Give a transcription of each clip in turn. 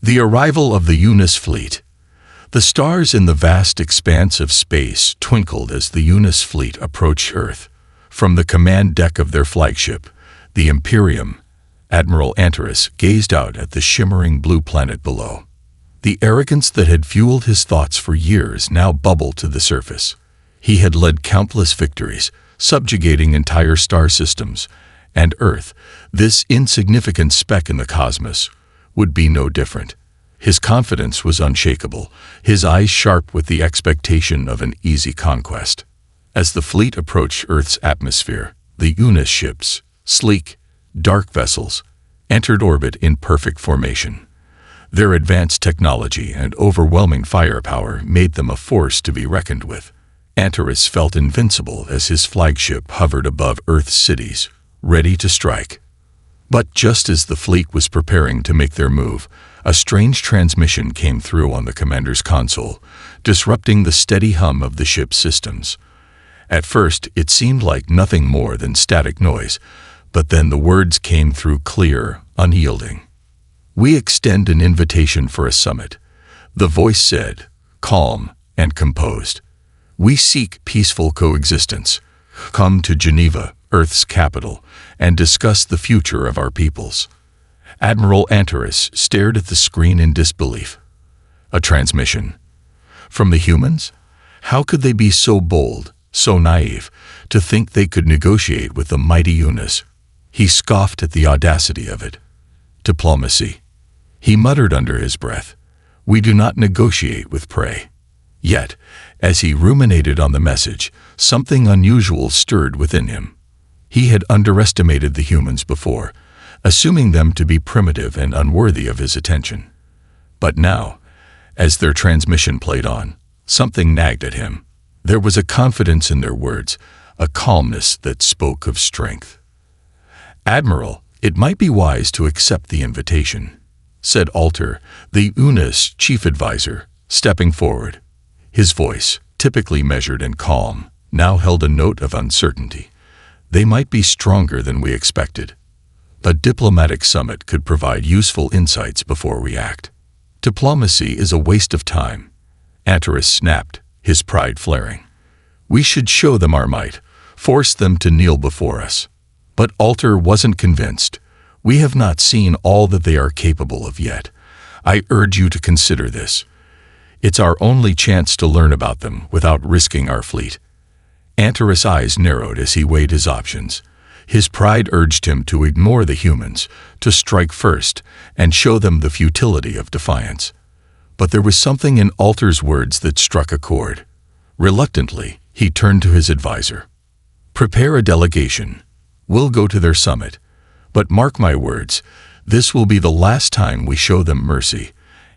The arrival of the Eunice fleet. The stars in the vast expanse of space twinkled as the Eunice fleet approached Earth. From the command deck of their flagship, the Imperium, Admiral Antares gazed out at the shimmering blue planet below. The arrogance that had fueled his thoughts for years now bubbled to the surface. He had led countless victories, subjugating entire star systems, and Earth, this insignificant speck in the cosmos, would be no different. His confidence was unshakable, his eyes sharp with the expectation of an easy conquest. As the fleet approached Earth's atmosphere, the Eunice ships, sleek, dark vessels, entered orbit in perfect formation. Their advanced technology and overwhelming firepower made them a force to be reckoned with. Antares felt invincible as his flagship hovered above Earth's cities, ready to strike. But just as the fleet was preparing to make their move, a strange transmission came through on the commander's console, disrupting the steady hum of the ship's systems. At first, it seemed like nothing more than static noise, but then the words came through clear, unyielding. "We extend an invitation for a summit," the voice said, calm and composed. "We seek peaceful coexistence. Come to Geneva, Earth's capital, and discuss the future of our peoples." Admiral Antares stared at the screen in disbelief. A transmission? From the humans? How could they be so bold, so naive, to think they could negotiate with the mighty Eunice? He scoffed at the audacity of it. Diplomacy. He muttered under his breath, "We do not negotiate with prey." Yet, as he ruminated on the message, something unusual stirred within him. He had underestimated the humans before, assuming them to be primitive and unworthy of his attention. But now, as their transmission played on, something nagged at him. There was a confidence in their words, a calmness that spoke of strength. "Admiral, it might be wise to accept the invitation," said Alter, the Eunice chief advisor, stepping forward. His voice, typically measured and calm, now held a note of uncertainty. "They might be stronger than we expected. A diplomatic summit could provide useful insights before we act." "Diplomacy is a waste of time," Antares snapped, his pride flaring. "We should show them our might, force them to kneel before us." But Alter wasn't convinced. "We have not seen all that they are capable of yet. I urge you to consider this. It's our only chance to learn about them without risking our fleet." Antares' eyes narrowed as he weighed his options. His pride urged him to ignore the humans, to strike first, and show them the futility of defiance. But there was something in Alter's words that struck a chord. Reluctantly, he turned to his advisor. "Prepare a delegation. We'll go to their summit. But mark my words, this will be the last time we show them mercy,"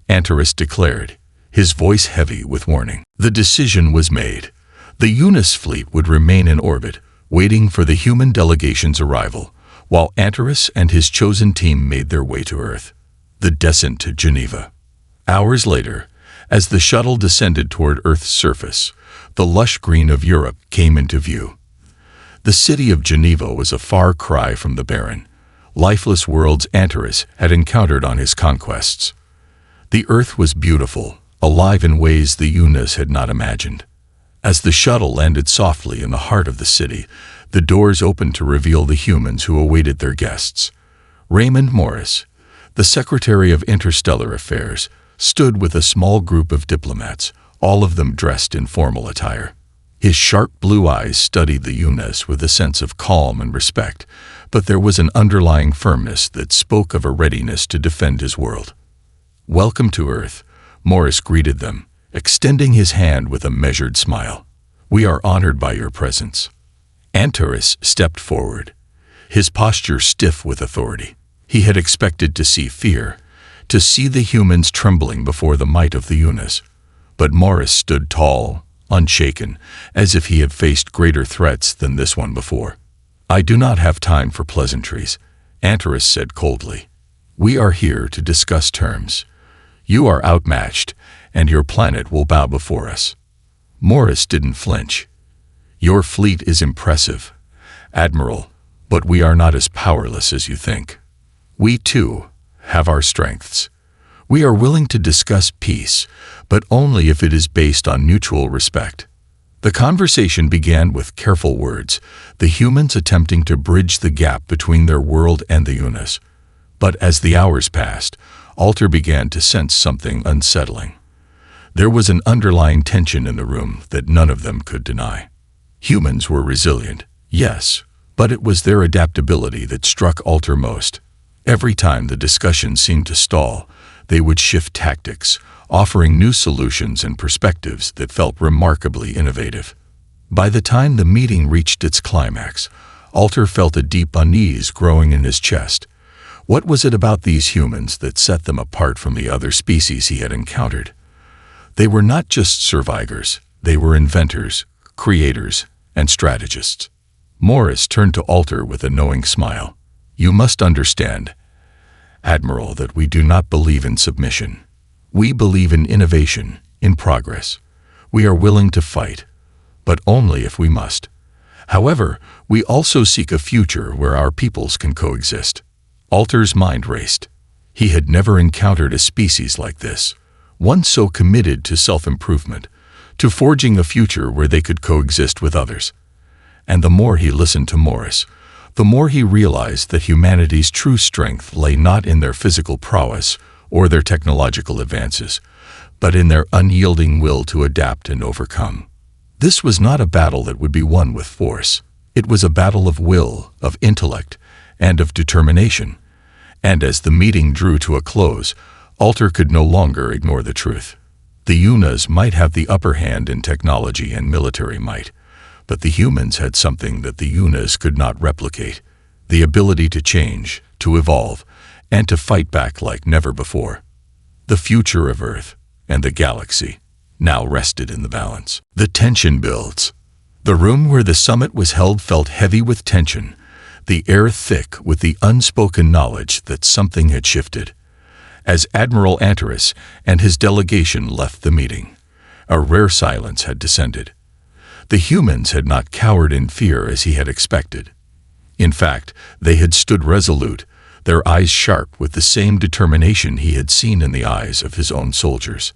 Antares declared, his voice heavy with warning. The decision was made. The Eunice fleet would remain in orbit, waiting for the human delegation's arrival, while Antares and his chosen team made their way to Earth. The descent to Geneva. Hours later, as the shuttle descended toward Earth's surface, the lush green of Europe came into view. The city of Geneva was a far cry from the barren, lifeless worlds Antares had encountered on his conquests. The Earth was beautiful, alive in ways the Eunice had not imagined. As the shuttle landed softly in the heart of the city, the doors opened to reveal the humans who awaited their guests. Raymond Morris, the Secretary of Interstellar Affairs, stood with a small group of diplomats, all of them dressed in formal attire. His sharp blue eyes studied the Eunice with a sense of calm and respect, but there was an underlying firmness that spoke of a readiness to defend his world. "Welcome to Earth," Morris greeted them, extending his hand with a measured smile. "We are honored by your presence." Antares stepped forward, his posture stiff with authority. He had expected to see fear, to see the humans trembling before the might of the Eunice. But Morris stood tall, unshaken, as if he had faced greater threats than this one before. "I do not have time for pleasantries," Antares said coldly. "We are here to discuss terms. You are outmatched, and your planet will bow before us." Morris didn't flinch. "Your fleet is impressive, Admiral, but we are not as powerless as you think. We, too, have our strengths. We are willing to discuss peace, but only if it is based on mutual respect. The conversation began with careful words, the humans attempting to bridge the gap between their world and the UNA's. But as the hours passed, Alter began to sense something unsettling. There was an underlying tension in the room that none of them could deny. Humans were resilient, yes, but it was their adaptability that struck Alter most. Every time the discussion seemed to stall, they would shift tactics, offering new solutions and perspectives that felt remarkably innovative. By the time the meeting reached its climax, Alter felt a deep unease growing in his chest. What was it about these humans that set them apart from the other species he had encountered? They were not just survivors, they were inventors, creators, and strategists. Morris turned to Alter with a knowing smile. You must understand, Admiral, that we do not believe in submission. We believe in innovation, in progress. We are willing to fight, but only if we must. However, we also seek a future where our peoples can coexist. Alter's mind raced. He had never encountered a species like this, one so committed to self-improvement, to forging a future where they could coexist with others. And the more he listened to Morris, the more he realized that humanity's true strength lay not in their physical prowess or their technological advances, but in their unyielding will to adapt and overcome. This was not a battle that would be won with force. It was a battle of will, of intellect, and of determination. And as the meeting drew to a close, Alter could no longer ignore the truth. The UNA's might have the upper hand in technology and military might, but the humans had something that the UNA's could not replicate, the ability to change, to evolve, and to fight back like never before. The future of Earth and the galaxy now rested in the balance. The tension builds. The room where the summit was held felt heavy with tension, the air thick with the unspoken knowledge that something had shifted. As Admiral Antares and his delegation left the meeting, a rare silence had descended. The humans had not cowered in fear as he had expected. In fact, they had stood resolute, their eyes sharp with the same determination he had seen in the eyes of his own soldiers.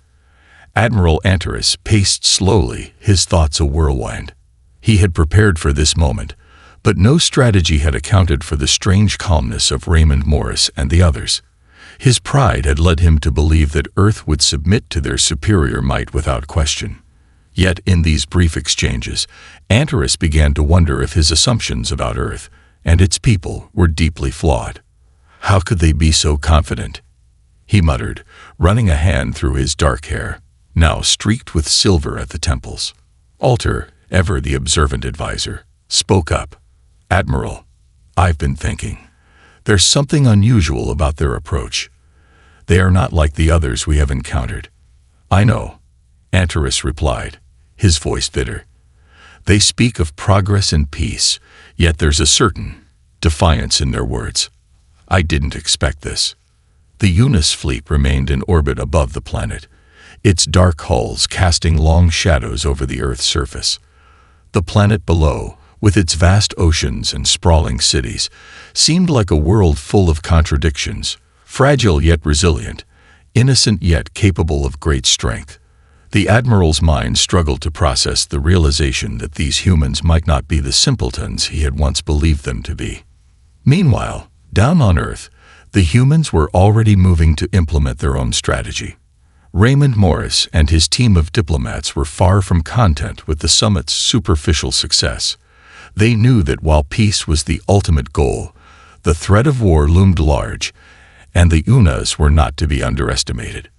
Admiral Antares paced slowly, his thoughts a whirlwind. He had prepared for this moment, but no strategy had accounted for the strange calmness of Raymond Morris and the others. His pride had led him to believe that Earth would submit to their superior might without question. Yet in these brief exchanges, Antares began to wonder if his assumptions about Earth and its people were deeply flawed. How could they be so confident? He muttered, running a hand through his dark hair, now streaked with silver at the temples. Alter, ever the observant advisor, spoke up. Admiral, I've been thinking. There's something unusual about their approach. They are not like the others we have encountered. I know, Antares replied, his voice bitter. They speak of progress and peace, yet there's a certain defiance in their words. I didn't expect this. The UNA's fleet remained in orbit above the planet, its dark hulls casting long shadows over the Earth's surface. The planet below, with its vast oceans and sprawling cities, seemed like a world full of contradictions, fragile yet resilient, innocent yet capable of great strength. The Admiral's mind struggled to process the realization that these humans might not be the simpletons he had once believed them to be. Meanwhile, down on Earth, the humans were already moving to implement their own strategy. Raymond Morris and his team of diplomats were far from content with the summit's superficial success. They knew that while peace was the ultimate goal, the threat of war loomed large, and the UNA's were not to be underestimated.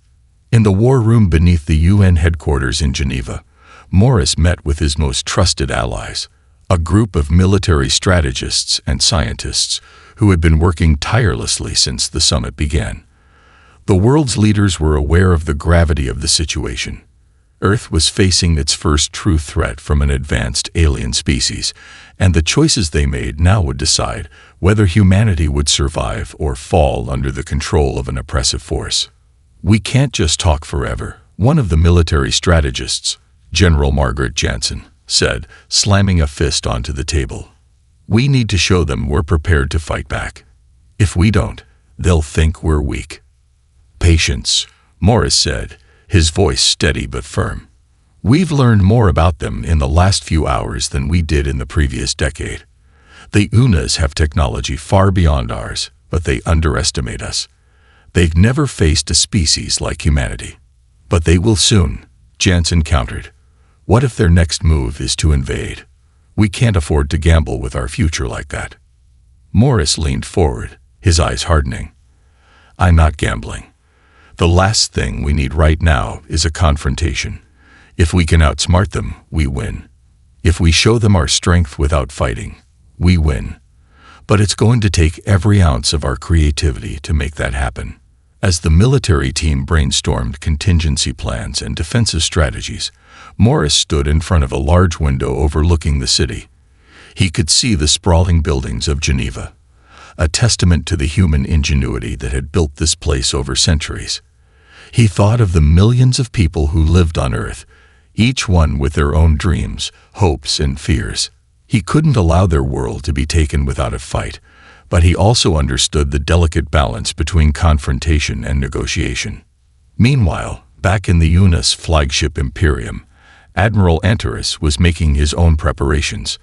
In the war room beneath the UN headquarters in Geneva, Morris met with his most trusted allies, a group of military strategists and scientists who had been working tirelessly since the summit began. The world's leaders were aware of the gravity of the situation. Earth was facing its first true threat from an advanced alien species, and the choices they made now would decide whether humanity would survive or fall under the control of an oppressive force. We can't just talk forever, one of the military strategists, General Margaret Jansen, said, slamming a fist onto the table. We need to show them we're prepared to fight back. If we don't, they'll think we're weak. Patience, Morris said, his voice steady but firm. We've learned more about them in the last few hours than we did in the previous decade. The Unas have technology far beyond ours, but they underestimate us. They've never faced a species like humanity. But they will soon, Jansen countered. What if their next move is to invade? We can't afford to gamble with our future like that. Morris leaned forward, his eyes hardening. I'm not gambling. The last thing we need right now is a confrontation. If we can outsmart them, we win. If we show them our strength without fighting, we win. But it's going to take every ounce of our creativity to make that happen. As the military team brainstormed contingency plans and defensive strategies, Morris stood in front of a large window overlooking the city. He could see the sprawling buildings of Geneva, a testament to the human ingenuity that had built this place over centuries. He thought of the millions of people who lived on Earth, each one with their own dreams, hopes, and fears. He couldn't allow their world to be taken without a fight, but he also understood the delicate balance between confrontation and negotiation. Meanwhile, back in the Unas flagship Imperium, Admiral Antares was making his own preparations.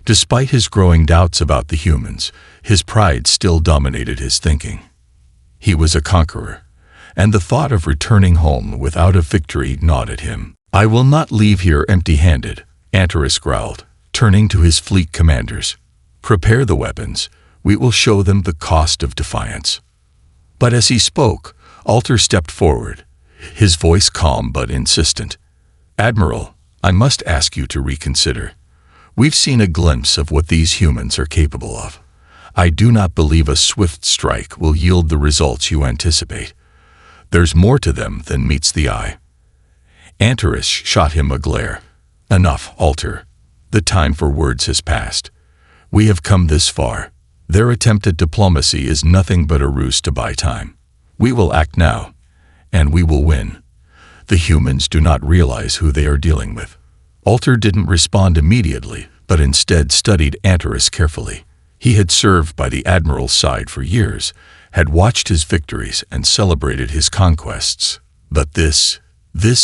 Despite his growing doubts about the humans, his pride still dominated his thinking. He was a conqueror, and the thought of returning home without a victory gnawed at him. I will not leave here empty-handed, Antares growled, turning to his fleet commanders. Prepare the weapons. We will show them the cost of defiance. But as he spoke, Alter stepped forward, his voice calm but insistent. Admiral, I must ask you to reconsider. We've seen a glimpse of what these humans are capable of. I do not believe a swift strike will yield the results you anticipate. There's more to them than meets the eye. Antares shot him a glare. Enough, Alter. The time for words has passed. We have come this far. Their attempt at diplomacy is nothing but a ruse to buy time. We will act now, and we will win. The humans do not realize who they are dealing with. Alter didn't respond immediately, but instead studied Antares carefully. He had served by the Admiral's side for years, had watched his victories and celebrated his conquests. But this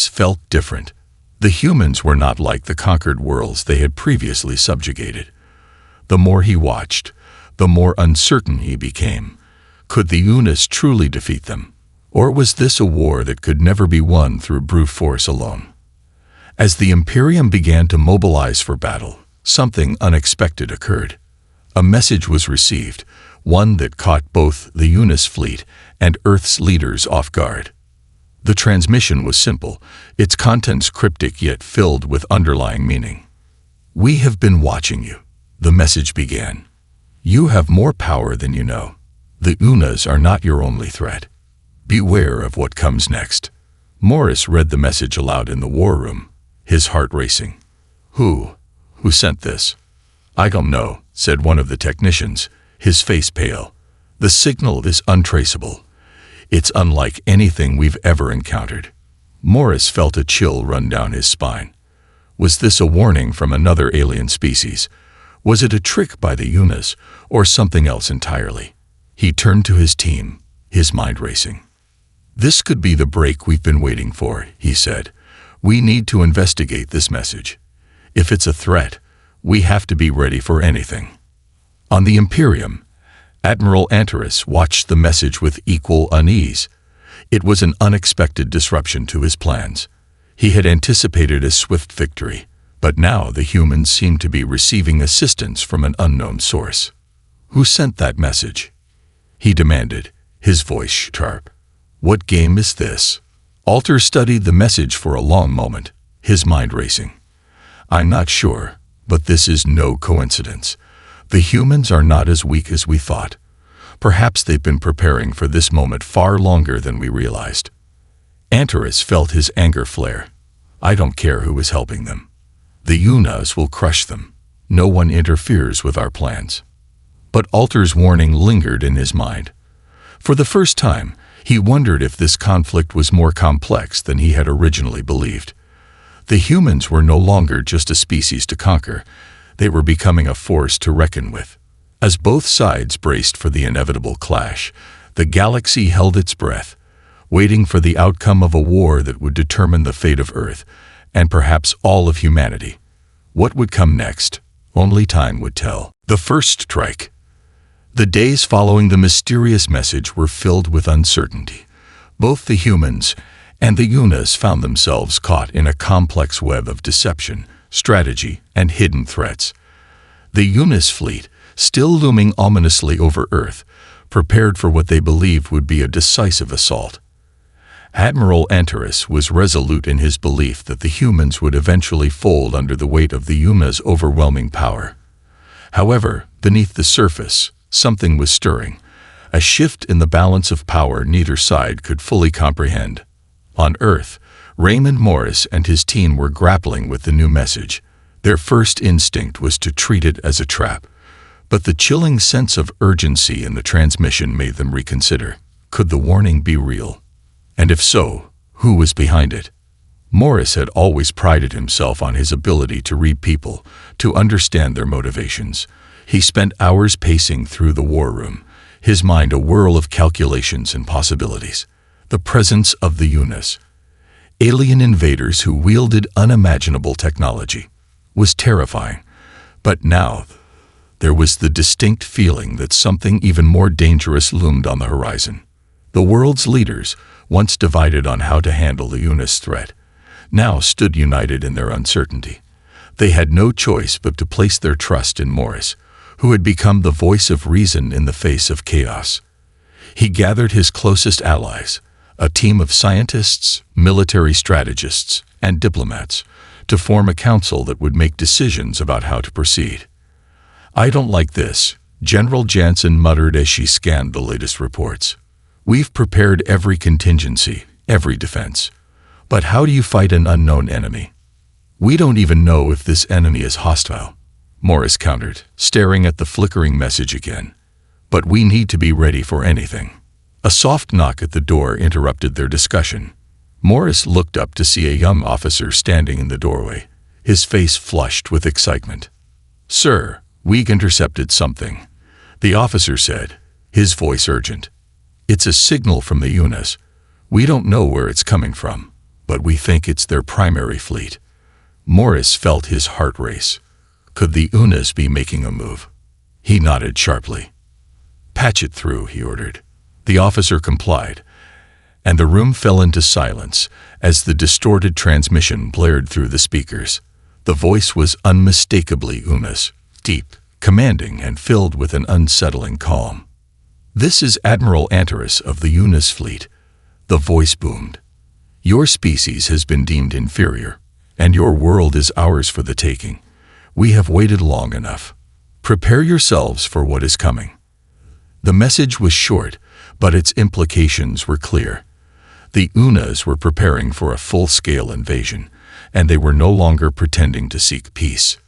felt different. The humans were not like the conquered worlds they had previously subjugated. The more he watched, the more uncertain he became. Could the Unas truly defeat them? Or was this a war that could never be won through brute force alone? As the Imperium began to mobilize for battle, something unexpected occurred. A message was received, one that caught both the Unas fleet and Earth's leaders off guard. The transmission was simple, its contents cryptic yet filled with underlying meaning. We have been watching you, the message began. You have more power than you know. The Unas are not your only threat. Beware of what comes next. Morris read the message aloud in the war room, his heart racing. Who sent this? I don't know, said one of the technicians, his face pale. The signal is untraceable. It's unlike anything we've ever encountered. Morris felt a chill run down his spine. Was this a warning from another alien species? Was it a trick by the Unas, or something else entirely? He turned to his team, his mind racing. This could be the break we've been waiting for, he said. We need to investigate this message. If it's a threat, we have to be ready for anything. On the Imperium, Admiral Antares watched the message with equal unease. It was an unexpected disruption to his plans. He had anticipated a swift victory, but now the humans seemed to be receiving assistance from an unknown source. Who sent that message? He demanded, his voice sharp. What game is this? Alter studied the message for a long moment, his mind racing. I'm not sure, but this is no coincidence. The humans are not as weak as we thought. Perhaps they've been preparing for this moment far longer than we realized. Antares felt his anger flare. I don't care who is helping them. The Unas will crush them. No one interferes with our plans. But Alter's warning lingered in his mind. For the first time, he wondered if this conflict was more complex than he had originally believed. The humans were no longer just a species to conquer. They were becoming a force to reckon with. As both sides braced for the inevitable clash, the galaxy held its breath. waiting for the outcome of a war that would determine the fate of Earth, and perhaps all of humanity. What would come next? Only time would tell. The first strike. The days following the mysterious message were filled with uncertainty. Both the humans and the UNAs found themselves caught in a complex web of deception, strategy, and hidden threats. The UNA's fleet, still looming ominously over Earth, prepared for what they believed would be a decisive assault. Admiral Antares was resolute in his belief that the humans would eventually fold under the weight of the UNA's overwhelming power. However, beneath the surface, something was stirring, a shift in the balance of power neither side could fully comprehend. On Earth, Raymond Morris and his team were grappling with the new message. Their first instinct was to treat it as a trap, but the chilling sense of urgency in the transmission made them reconsider. Could the warning be real? And if so, who was behind it? Morris had always prided himself on his ability to read people, to understand their motivations. He spent hours pacing through the war room, his mind a whirl of calculations and possibilities. The presence of the UNAs, alien invaders who wielded unimaginable technology, was terrifying. But now, there was the distinct feeling that something even more dangerous loomed on the horizon. The world's leaders, once divided on how to handle the UNA's threat, now stood united in their uncertainty. They had no choice but to place their trust in Morris, who had become the voice of reason in the face of chaos. He gathered his closest allies, a team of scientists, military strategists, and diplomats, to form a council that would make decisions about how to proceed. "I don't like this," General Jansen muttered as she scanned the latest reports. "We've prepared every contingency, every defense. But how do you fight an unknown enemy? We don't even know if this enemy is hostile," Morris countered, staring at the flickering message again. "But we need to be ready for anything." A soft knock at the door interrupted their discussion. Morris looked up to see a young officer standing in the doorway, his face flushed with excitement. "Sir, we've intercepted something," the officer said, his voice urgent. "It's a signal from the UNAs. We don't know where it's coming from, but we think it's their primary fleet." Morris felt his heart race. Could the UNAs be making a move? He nodded sharply. "Patch it through," he ordered. The officer complied, and the room fell into silence as the distorted transmission blared through the speakers. The voice was unmistakably UNA's, deep, commanding, and filled with an unsettling calm. "This is Admiral Antares of the UNA's fleet," the voice boomed. "Your species has been deemed inferior, and your world is ours for the taking. We have waited long enough. Prepare yourselves for what is coming." The message was short, but its implications were clear. The UNAs were preparing for a full-scale invasion, and they were no longer pretending to seek peace.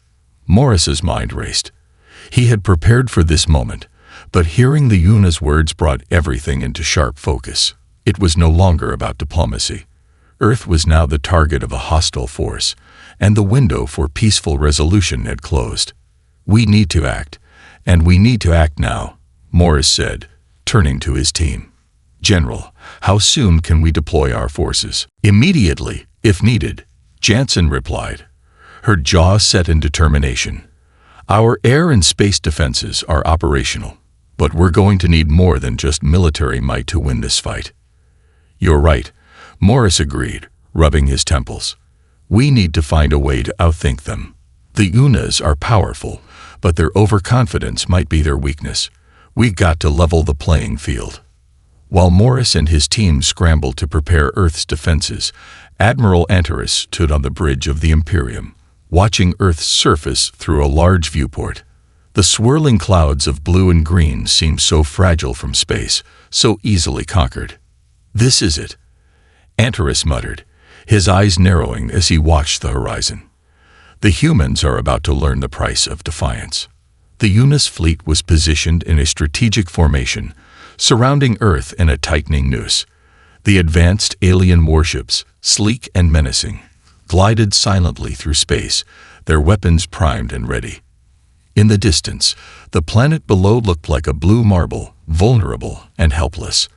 Morris's mind raced. He had prepared for this moment, but hearing the UNA's words brought everything into sharp focus. It was no longer about diplomacy. Earth was now the target of a hostile force, and the window for peaceful resolution had closed. "We need to act, and we need to act now," Morris said, turning to his team. "General, how soon can we deploy our forces?" "Immediately, if needed," Jansen replied, her jaw set in determination. "Our air and space defenses are operational, but we're going to need more than just military might to win this fight." "You're right," Morris agreed, rubbing his temples. "We need to find a way to outthink them. The UNAs are powerful, but their overconfidence might be their weakness. We've got to level the playing field." While Morris and his team scrambled to prepare Earth's defenses, Admiral Antares stood on the bridge of the Imperium, watching Earth's surface through a large viewport. The swirling clouds of blue and green seemed so fragile from space, so easily conquered. "This is it," Antares muttered, his eyes narrowing as he watched the horizon. "The humans are about to learn the price of defiance." The UNA's fleet was positioned in a strategic formation, surrounding Earth in a tightening noose. The advanced alien warships, sleek and menacing, glided silently through space, their weapons primed and ready. In the distance, the planet below looked like a blue marble, vulnerable and helpless.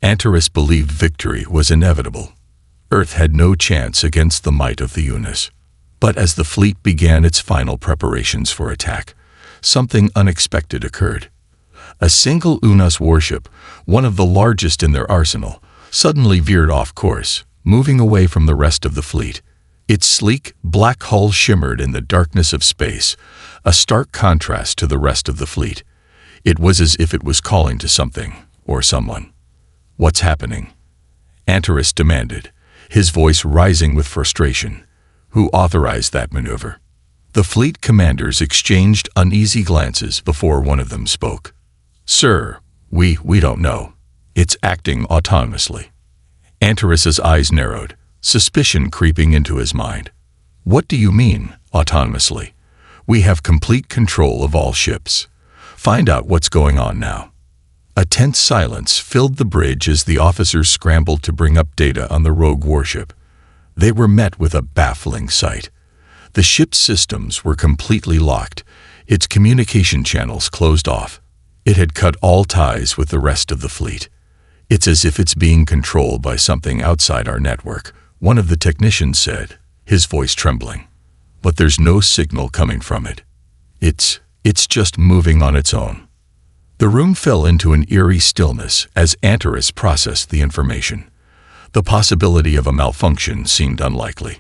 Antares believed victory was inevitable. Earth had no chance against the might of the Unis. But as the fleet began its final preparations for attack, something unexpected occurred. A single Unas warship, one of the largest in their arsenal, suddenly veered off course, moving away from the rest of the fleet. Its sleek, black hull shimmered in the darkness of space, a stark contrast to the rest of the fleet. It was as if it was calling to something, or someone. "What's happening?" Antares demanded, his voice rising with frustration. "Who authorized that maneuver?" The fleet commanders exchanged uneasy glances before one of them spoke. "Sir, we don't know. It's acting autonomously." Antares's eyes narrowed, suspicion creeping into his mind. "What do you mean, autonomously? We have complete control of all ships. Find out what's going on now." A tense silence filled the bridge as the officers scrambled to bring up data on the rogue warship. They were met with a baffling sight. The ship's systems were completely locked, its communication channels closed off. It had cut all ties with the rest of the fleet. "It's as if it's being controlled by something outside our network," one of the technicians said, his voice trembling. "But there's no signal coming from it. It's just moving on its own." The room fell into an eerie stillness as Antares processed the information. The possibility of a malfunction seemed unlikely.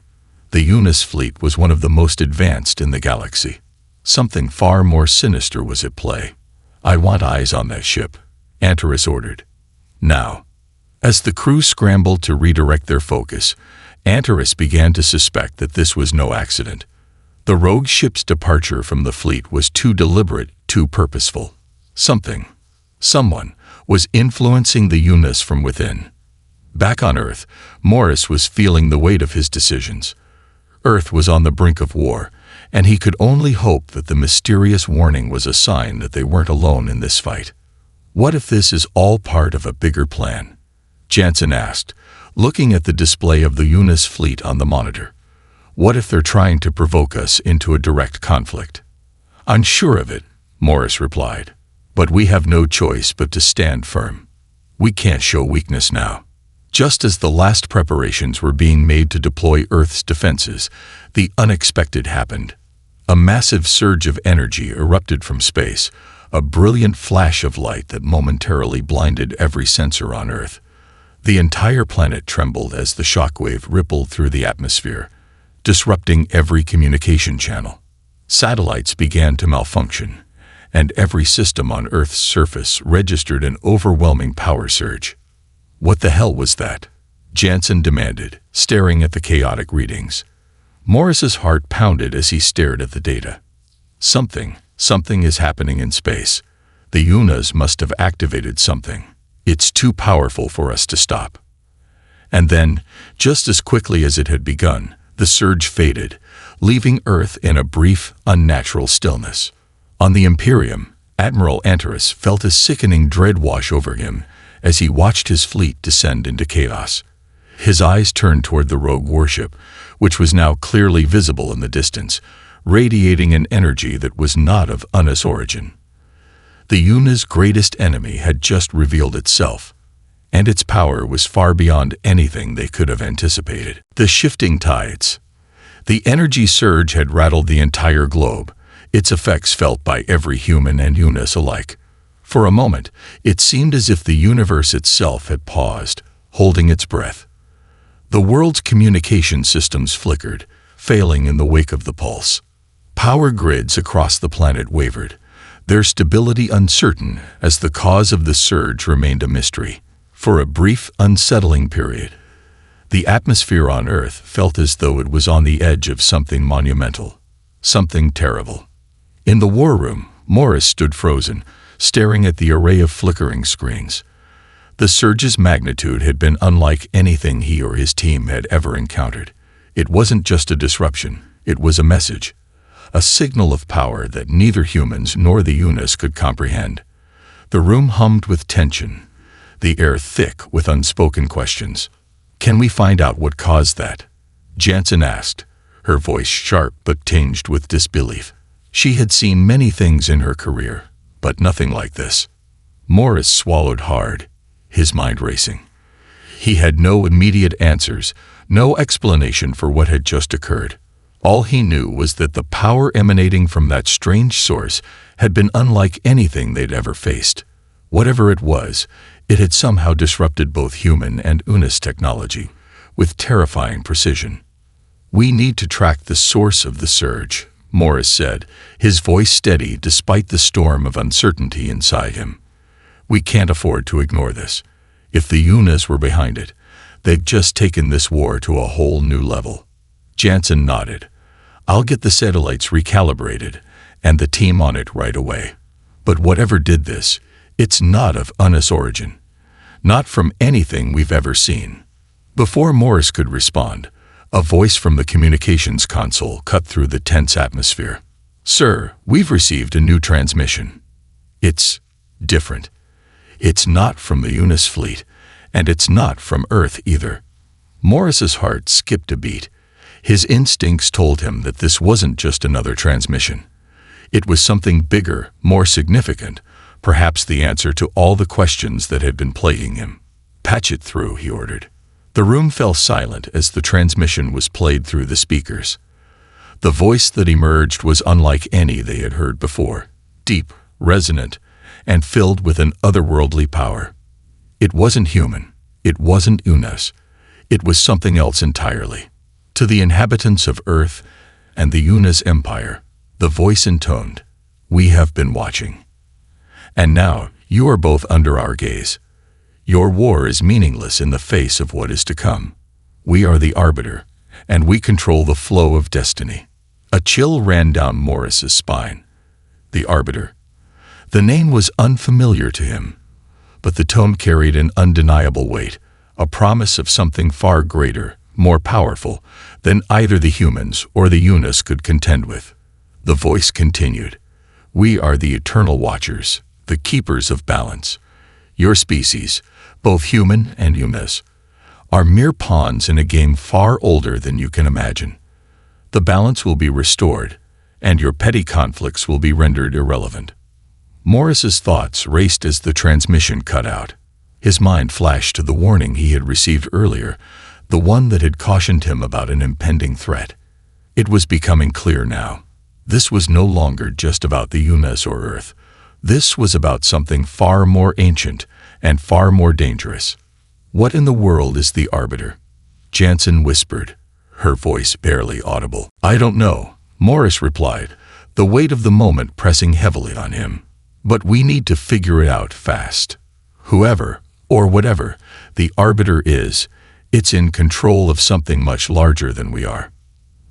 The Unis fleet was one of the most advanced in the galaxy. Something far more sinister was at play. "I want eyes on that ship," Antares ordered. "Now." As the crew scrambled to redirect their focus, Antares began to suspect that this was no accident. The rogue ship's departure from the fleet was too deliberate, too purposeful. Someone, was influencing the Unis from within. Back on Earth, Morris was feeling the weight of his decisions. Earth was on the brink of war, and he could only hope that the mysterious warning was a sign that they weren't alone in this fight. "What if this is all part of a bigger plan?" Jansen asked, looking at the display of the Unis fleet on the monitor. "What if they're trying to provoke us into a direct conflict?" "I'm sure of it," Morris replied. "But we have no choice but to stand firm. We can't show weakness now." Just as the last preparations were being made to deploy Earth's defenses, the unexpected happened. A massive surge of energy erupted from space, a brilliant flash of light that momentarily blinded every sensor on Earth. The entire planet trembled as the shockwave rippled through the atmosphere, disrupting every communication channel. Satellites began to malfunction, and every system on Earth's surface registered an overwhelming power surge. "What the hell was that?" Jansen demanded, staring at the chaotic readings. Morris's heart pounded as he stared at the data. Something is happening in space. The Unas must have activated something. It's too powerful for us to stop." And then, just as quickly as it had begun, the surge faded, leaving Earth in a brief, unnatural stillness. On the Imperium, Admiral Antares felt a sickening dread wash over him as he watched his fleet descend into chaos. His eyes turned toward the rogue warship, which was now clearly visible in the distance, radiating an energy that was not of Unis origin. The Una's greatest enemy had just revealed itself, and its power was far beyond anything they could have anticipated. The shifting tides. The energy surge had rattled the entire globe, its effects felt by every human and Unis alike. For a moment, it seemed as if the universe itself had paused, holding its breath. The world's communication systems flickered, failing in the wake of the pulse. Power grids across the planet wavered, their stability uncertain as the cause of the surge remained a mystery. For a brief, unsettling period, the atmosphere on Earth felt as though it was on the edge of something monumental, something terrible. In the war room, Morris stood frozen, staring at the array of flickering screens. The surge's magnitude had been unlike anything he or his team had ever encountered. It wasn't just a disruption, it was a message, a signal of power that neither humans nor the Unis could comprehend. The room hummed with tension, the air thick with unspoken questions. "Can we find out what caused that?" Jansen asked, her voice sharp but tinged with disbelief. She had seen many things in her career, but nothing like this. Morris swallowed hard. his mind racing. He had no immediate answers, no explanation for what had just occurred. All he knew was that the power emanating from that strange source had been unlike anything they'd ever faced. Whatever it was, it had somehow disrupted both human and UNIS technology, with terrifying precision. "We need to track the source of the surge," Morris said, his voice steady despite the storm of uncertainty inside him. "We can't afford to ignore this. If the UNIS were behind it, they'd just taken this war to a whole new level." Jansen nodded. "I'll get the satellites recalibrated and the team on it right away. But whatever did this, it's not of UNIS origin. Not from anything we've ever seen." Before Morris could respond, a voice from the communications console cut through the tense atmosphere. "Sir, we've received a new transmission. It's different. It's not from the UNIS fleet, and it's not from Earth either." Morris's heart skipped a beat. His instincts told him that this wasn't just another transmission. It was something bigger, more significant, perhaps the answer to all the questions that had been plaguing him. "Patch it through," he ordered. The room fell silent as the transmission was played through the speakers. The voice that emerged was unlike any they had heard before, deep, resonant, and filled with an otherworldly power. It wasn't human. It wasn't UNIS. It was something else entirely. To the inhabitants of Earth and the UNIS Empire, the voice intoned, "We have been watching. And now you are both under our gaze. Your war is meaningless in the face of what is to come. We are the arbiter, and we control the flow of destiny." A chill ran down Morris's spine. The arbiter. The name was unfamiliar to him, but the tone carried an undeniable weight, a promise of something far greater, more powerful, than either the humans or the UNIS could contend with. The voice continued, "We are the eternal watchers, the keepers of balance. Your species, both human and UNIS, are mere pawns in a game far older than you can imagine. The balance will be restored, and your petty conflicts will be rendered irrelevant." Morris's thoughts raced as the transmission cut out. His mind flashed to the warning he had received earlier, the one that had cautioned him about an impending threat. It was becoming clear now. This was no longer just about the UNIS or Earth. This was about something far more ancient and far more dangerous. "What in the world is the arbiter?" Jansen whispered, her voice barely audible. "I don't know," Morris replied, the weight of the moment pressing heavily on him. "But we need to figure it out fast. Whoever, or whatever, the arbiter is, it's in control of something much larger than we are."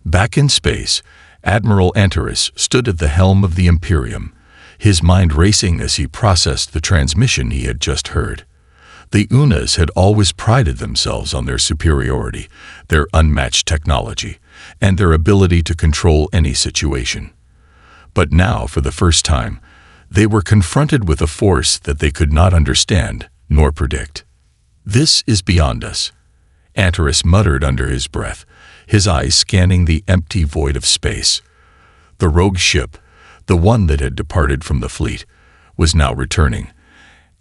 Back in space, Admiral Antares stood at the helm of the Imperium, his mind racing as he processed the transmission he had just heard. The UNIS had always prided themselves on their superiority, their unmatched technology, and their ability to control any situation. But now, for the first time, they were confronted with a force that they could not understand nor predict. "This is beyond us," Antares muttered under his breath, his eyes scanning the empty void of space. The rogue ship, the one that had departed from the fleet, was now returning,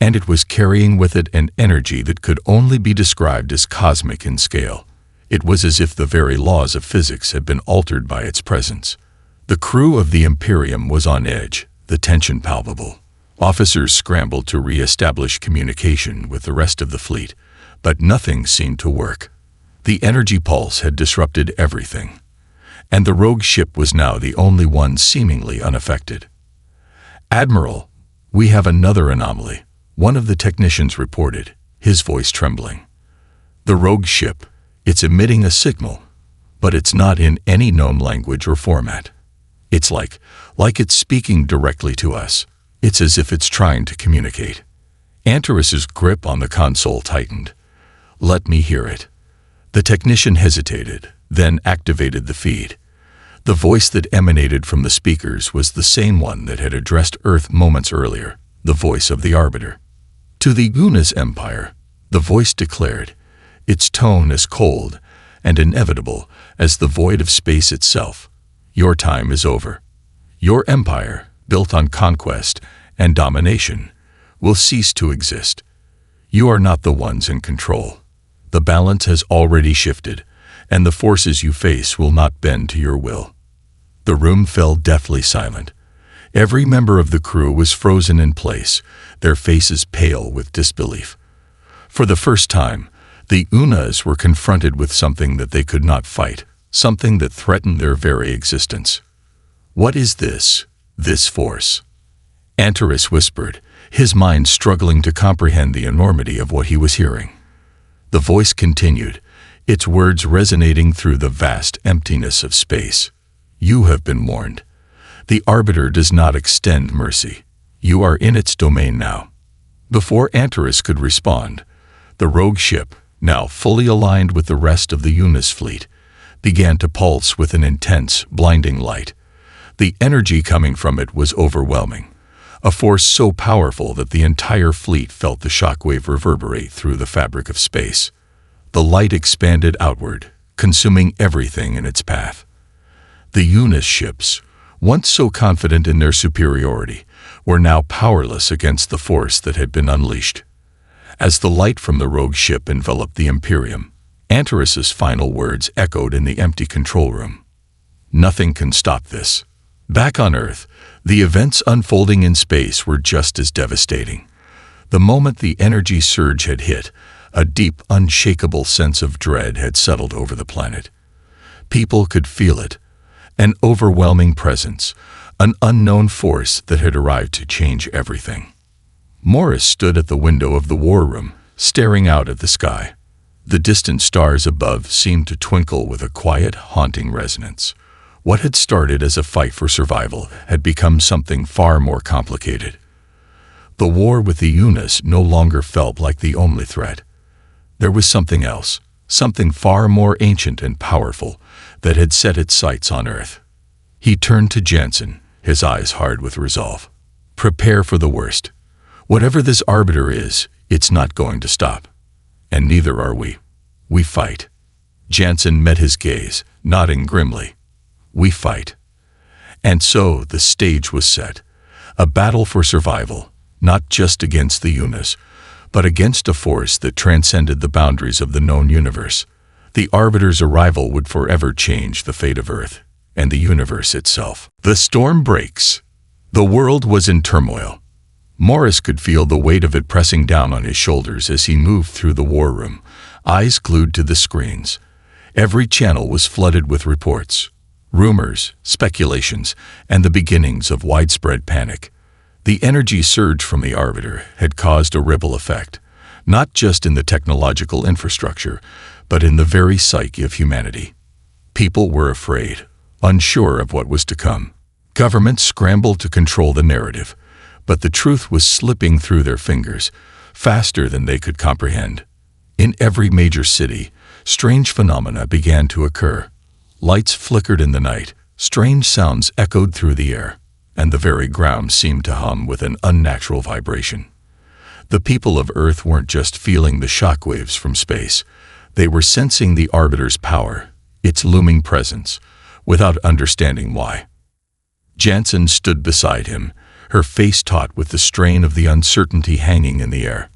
and it was carrying with it an energy that could only be described as cosmic in scale. It was as if the very laws of physics had been altered by its presence. The crew of the Imperium was on edge, the tension palpable. Officers scrambled to re-establish communication with the rest of the fleet, but nothing seemed to work. The energy pulse had disrupted everything, and the rogue ship was now the only one seemingly unaffected. "Admiral, we have another anomaly," one of the technicians reported, his voice trembling. "The rogue ship, it's emitting a signal, but it's not in any known language or format. It's like it's speaking directly to us. It's as if it's trying to communicate." Antares's grip on the console tightened. "Let me hear it." The technician hesitated, then activated the feed. The voice that emanated from the speakers was the same one that had addressed Earth moments earlier, the voice of the arbiter. "To the UNIS Empire," the voice declared, its tone as cold and inevitable as the void of space itself. "Your time is over. Your empire, built on conquest and domination, will cease to exist. You are not the ones in control. The balance has already shifted, and the forces you face will not bend to your will." The room fell deathly silent. Every member of the crew was frozen in place, their faces pale with disbelief. For the first time, the Unas were confronted with something that they could not fight, something that threatened their very existence. "What is this force?" Antares whispered, his mind struggling to comprehend the enormity of what he was hearing. The voice continued, its words resonating through the vast emptiness of space. "You have been warned. The Arbiter does not extend mercy. You are in its domain now." Before Antares could respond, the rogue ship, now fully aligned with the rest of the Unis fleet, began to pulse with an intense, blinding light. The energy coming from it was overwhelming, a force so powerful that the entire fleet felt the shockwave reverberate through the fabric of space. The light expanded outward, consuming everything in its path. The Unis ships, once so confident in their superiority, were now powerless against the force that had been unleashed. As the light from the rogue ship enveloped the Imperium, Antares's final words echoed in the empty control room. "Nothing can stop this." Back on Earth, the events unfolding in space were just as devastating. The moment the energy surge had hit, a deep, unshakable sense of dread had settled over the planet. People could feel it, an overwhelming presence, an unknown force that had arrived to change everything. Morris stood at the window of the war room, staring out at the sky. The distant stars above seemed to twinkle with a quiet, haunting resonance. What had started as a fight for survival had become something far more complicated. The war with the Unis no longer felt like the only threat. There was something else, something far more ancient and powerful, that had set its sights on Earth. He turned to Jansen, his eyes hard with resolve. "Prepare for the worst. Whatever this Arbiter is, it's not going to stop. And neither are we. We fight." Jansen met his gaze, nodding grimly. "We fight." And so the stage was set. A battle for survival, not just against the Unis, but against a force that transcended the boundaries of the known universe. The Arbiter's arrival would forever change the fate of Earth and the universe itself. The storm breaks. The world was in turmoil. Morris could feel the weight of it pressing down on his shoulders as he moved through the war room, eyes glued to the screens. Every channel was flooded with reports, rumors, speculations, and the beginnings of widespread panic. The energy surge from the Arbiter had caused a ripple effect, not just in the technological infrastructure, but in the very psyche of humanity. People were afraid, unsure of what was to come. Governments scrambled to control the narrative, but the truth was slipping through their fingers, faster than they could comprehend. In every major city, strange phenomena began to occur. Lights flickered in the night, strange sounds echoed through the air, and the very ground seemed to hum with an unnatural vibration. The people of Earth weren't just feeling the shockwaves from space. They were sensing the Arbiter's power, its looming presence, without understanding why. Jansen stood beside him, her face taut with the strain of the uncertainty hanging in the air.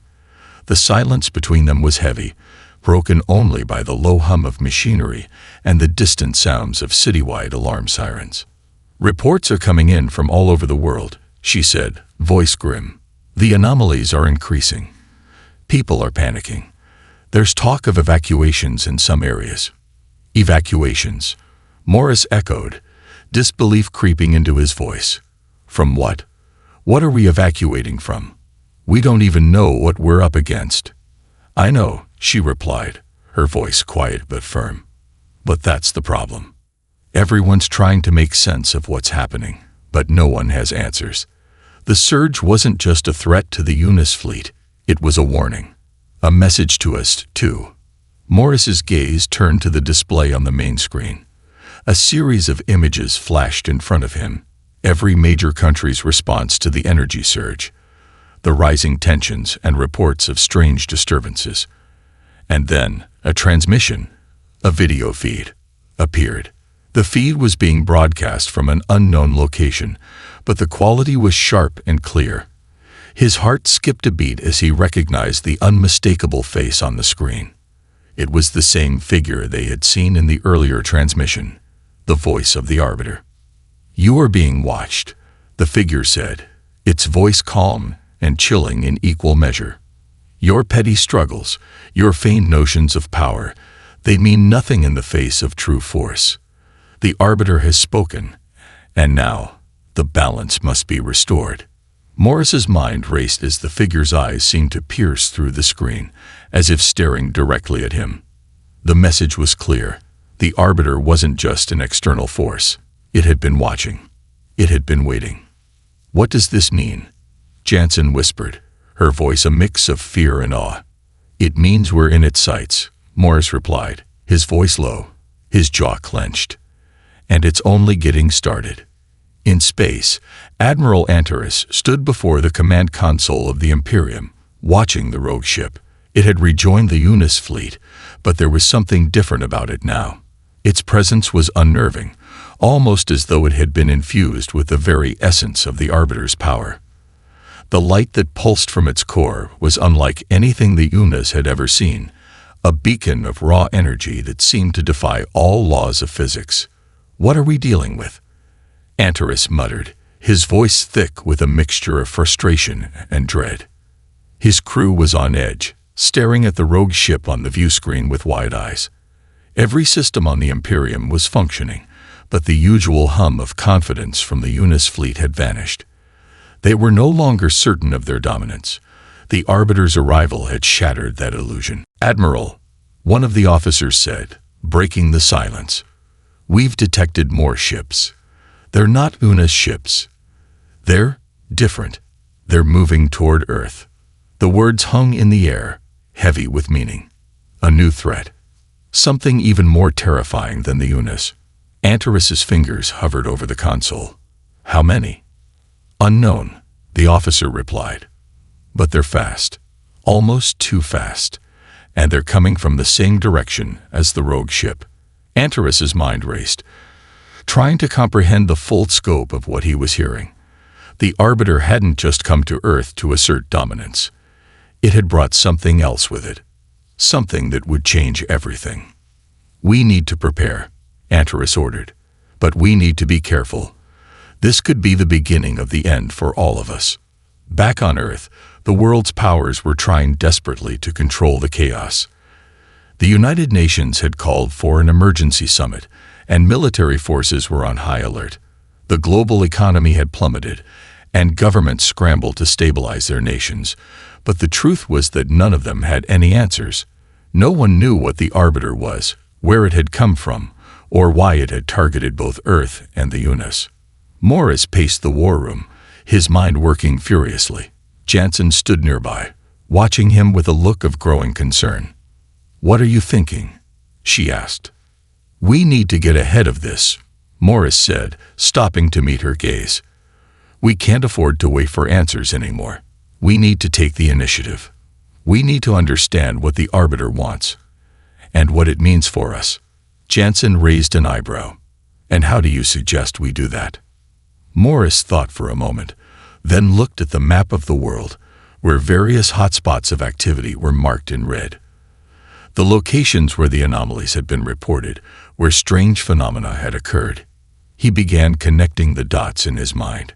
The silence between them was heavy, broken only by the low hum of machinery and the distant sounds of citywide alarm sirens. "Reports are coming in from all over the world," she said, voice grim. "The anomalies are increasing. People are panicking. There's talk of evacuations in some areas." "Evacuations?" Morris echoed, disbelief creeping into his voice. "From what? What are we evacuating from? We don't even know what we're up against." "I know," she replied, her voice quiet but firm. "But that's the problem. Everyone's trying to make sense of what's happening, but no one has answers." The surge wasn't just a threat to the Unis fleet, it was a warning. A message to us, too. Morris's gaze turned to the display on the main screen. A series of images flashed in front of him, every major country's response to the energy surge, the rising tensions and reports of strange disturbances. And then, a transmission, a video feed, appeared. The feed was being broadcast from an unknown location, but the quality was sharp and clear. His heart skipped a beat as he recognized the unmistakable face on the screen. It was the same figure they had seen in the earlier transmission, the voice of the Arbiter. "You are being watched," the figure said, its voice calm and chilling in equal measure. "Your petty struggles, your feigned notions of power, they mean nothing in the face of true force. The Arbiter has spoken, and now the balance must be restored." Morris's mind raced as the figure's eyes seemed to pierce through the screen, as if staring directly at him. The message was clear. The Arbiter wasn't just an external force. It had been watching. It had been waiting. "What does this mean?" Jansen whispered, her voice a mix of fear and awe. "It means we're in its sights," Morris replied, his voice low, his jaw clenched. "And it's only getting started." In space, Admiral Antares stood before the command console of the Imperium, watching the rogue ship. It had rejoined the Unis fleet, but there was something different about it now. Its presence was unnerving, almost as though it had been infused with the very essence of the Arbiter's power. The light that pulsed from its core was unlike anything the Unis had ever seen, a beacon of raw energy that seemed to defy all laws of physics. "What are we dealing with?" Antares muttered, his voice thick with a mixture of frustration and dread. His crew was on edge, staring at the rogue ship on the view screen with wide eyes. Every system on the Imperium was functioning, but the usual hum of confidence from the Unis fleet had vanished. They were no longer certain of their dominance. The Arbiter's arrival had shattered that illusion. "Admiral," one of the officers said, breaking the silence, "we've detected more ships. They're not Unis ships. They're different. They're moving toward Earth." The words hung in the air, heavy with meaning. A new threat. Something even more terrifying than the Unis. Antares's fingers hovered over the console. "How many?" "Unknown," the officer replied. "But they're fast. Almost too fast. And they're coming from the same direction as the rogue ship." Antares's mind raced, trying to comprehend the full scope of what he was hearing. The Arbiter hadn't just come to Earth to assert dominance. It had brought something else with it. Something that would change everything. "We need to prepare," Antares ordered. "But we need to be careful. This could be the beginning of the end for all of us." Back on Earth, the world's powers were trying desperately to control the chaos. The United Nations had called for an emergency summit, and military forces were on high alert. The global economy had plummeted, and governments scrambled to stabilize their nations, but the truth was that none of them had any answers. No one knew what the Arbiter was, where it had come from, or why it had targeted both Earth and the Unis. Morris paced the war room, his mind working furiously. Jansen stood nearby, watching him with a look of growing concern. "What are you thinking?" she asked. "We need to get ahead of this," Morris said, stopping to meet her gaze. "We can't afford to wait for answers anymore. We need to take the initiative. We need to understand what the Arbiter wants, and what it means for us." Jansen raised an eyebrow. "And how do you suggest we do that?" Morris thought for a moment, then looked at the map of the world, where various hotspots of activity were marked in red. The locations where the anomalies had been reported, where strange phenomena had occurred. He began connecting the dots in his mind.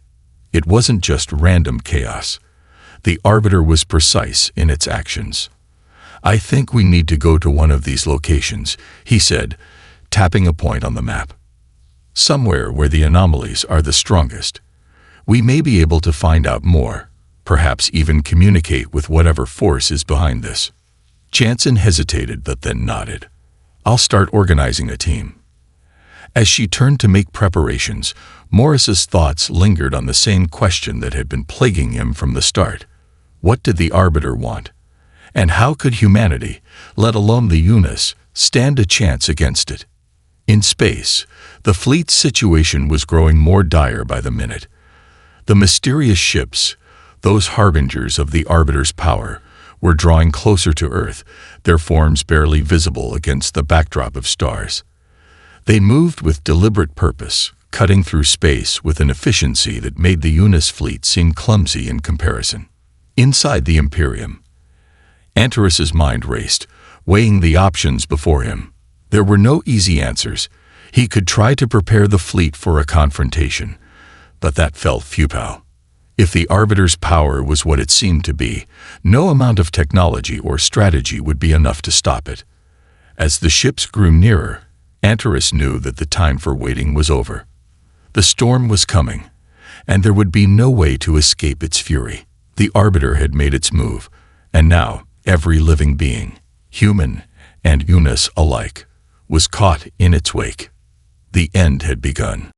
It wasn't just random chaos. The Arbiter was precise in its actions. "I think we need to go to one of these locations," he said, tapping a point on the map. "Somewhere where the anomalies are the strongest. We may be able to find out more, perhaps even communicate with whatever force is behind this." Jansen hesitated but then nodded. "I'll start organizing a team." As she turned to make preparations, Morris's thoughts lingered on the same question that had been plaguing him from the start. What did the Arbiter want? And how could humanity, let alone the Unis, stand a chance against it? In space, the fleet's situation was growing more dire by the minute. The mysterious ships, those harbingers of the Arbiter's power, were drawing closer to Earth, their forms barely visible against the backdrop of stars. They moved with deliberate purpose, cutting through space with an efficiency that made the Unis fleet seem clumsy in comparison. Inside the Imperium, Antares's mind raced, weighing the options before him. There were no easy answers. He could try to prepare the fleet for a confrontation, but that felt futile. If the Arbiter's power was what it seemed to be, no amount of technology or strategy would be enough to stop it. As the ships grew nearer, Antares knew that the time for waiting was over. The storm was coming, and there would be no way to escape its fury. The Arbiter had made its move, and now every living being, human and Unis alike, was caught in its wake. The end had begun.